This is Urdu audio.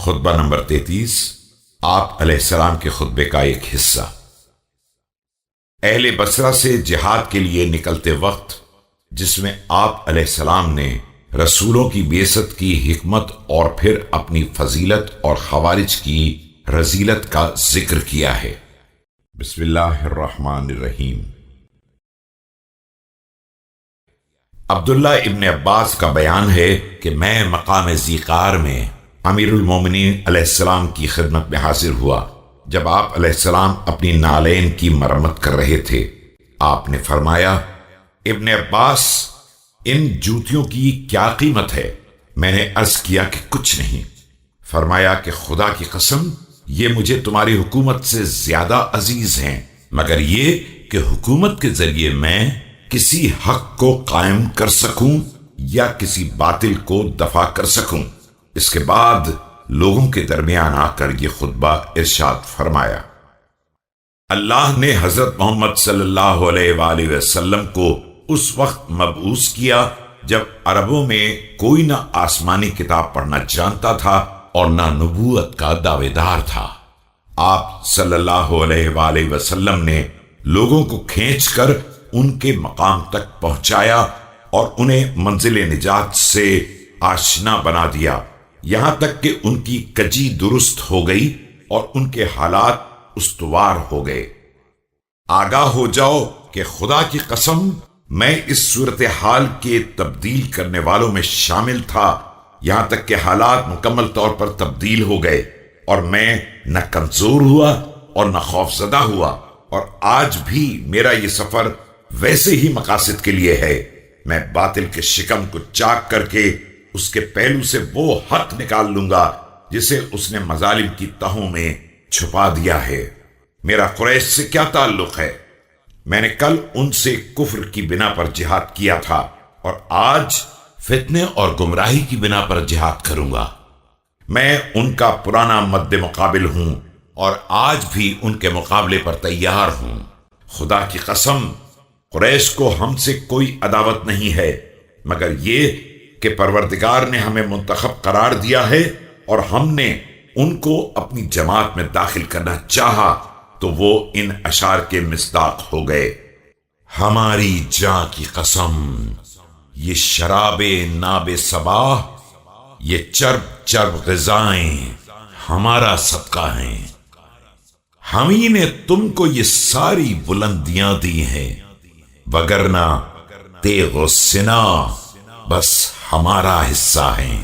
خطبہ نمبر 33 آپ علیہ السلام کے خطبے کا ایک حصہ۔ اہل بصرہ سے جہاد کے لیے نکلتے وقت، جس میں آپ علیہ السلام نے رسولوں کی بعثت کی حکمت اور پھر اپنی فضیلت اور خوارج کی رذیلت کا ذکر کیا ہے۔ بسم اللہ الرحمن الرحیم۔ عبداللہ ابن عباس کا بیان ہے کہ میں مقام ذیقار میں امیر المومنین علیہ السلام کی خدمت میں حاضر ہوا جب آپ علیہ السلام اپنی نالین کی مرمت کر رہے تھے۔ آپ نے فرمایا، ابن عباس، ان جوتیوں کی کیا قیمت ہے؟ میں نے عرض کیا کہ کچھ نہیں۔ فرمایا کہ خدا کی قسم، یہ مجھے تمہاری حکومت سے زیادہ عزیز ہیں، مگر یہ کہ حکومت کے ذریعے میں کسی حق کو قائم کر سکوں یا کسی باطل کو دفع کر سکوں۔ اس کے بعد لوگوں کے درمیان آ کر یہ خطبہ ارشاد فرمایا۔ اللہ نے حضرت محمد صلی اللہ علیہ وآلہ وسلم کو اس وقت مبعوث کیا جب عربوں میں کوئی نہ آسمانی کتاب پڑھنا جانتا تھا اور نہ نبوت کا دعوے دار تھا۔ آپ صلی اللہ علیہ وآلہ وسلم نے لوگوں کو کھینچ کر ان کے مقام تک پہنچایا اور انہیں منزل نجات سے آشنا بنا دیا، یہاں تک کہ ان کی کجی درست ہو گئی اور ان کے حالات استوار ہو گئے۔ آگاہ ہو جاؤ کہ خدا کی قسم، میں اس صورتحال کے تبدیل کرنے والوں میں شامل تھا، یہاں تک کہ حالات مکمل طور پر تبدیل ہو گئے اور میں نہ کمزور ہوا اور نہ خوف زدہ ہوا، اور آج بھی میرا یہ سفر ویسے ہی مقاصد کے لیے ہے۔ میں باطل کے شکم کو چاک کر کے اس کے پہلو سے وہ حق نکال لوں گا جسے اس نے مظالم کی تہوں میں چھپا دیا ہے۔ میرا قریش سے کیا تعلق ہے؟ میں نے کل ان سے کفر کی بنا پر جہاد کیا تھا اور آج فتنے اور گمراہی کی بنا پر جہاد کروں گا۔ میں ان کا پرانا مد مقابل ہوں اور آج بھی ان کے مقابلے پر تیار ہوں۔ خدا کی قسم، قریش کو ہم سے کوئی عداوت نہیں ہے، مگر یہ کہ پروردگار نے ہمیں منتخب قرار دیا ہے اور ہم نے ان کو اپنی جماعت میں داخل کرنا چاہا تو وہ ان اشعار کے مصداق ہو گئے۔ ہماری جاں کی قسم، یہ شراب ناب صباح، یہ چرب چرب غذائیں ہمارا صدقہ ہیں۔ ہم ہی نے تم کو یہ ساری بلندیاں دی ہیں، وگرنہ تیغ و سنا بس ہمارا حصہ ہیں۔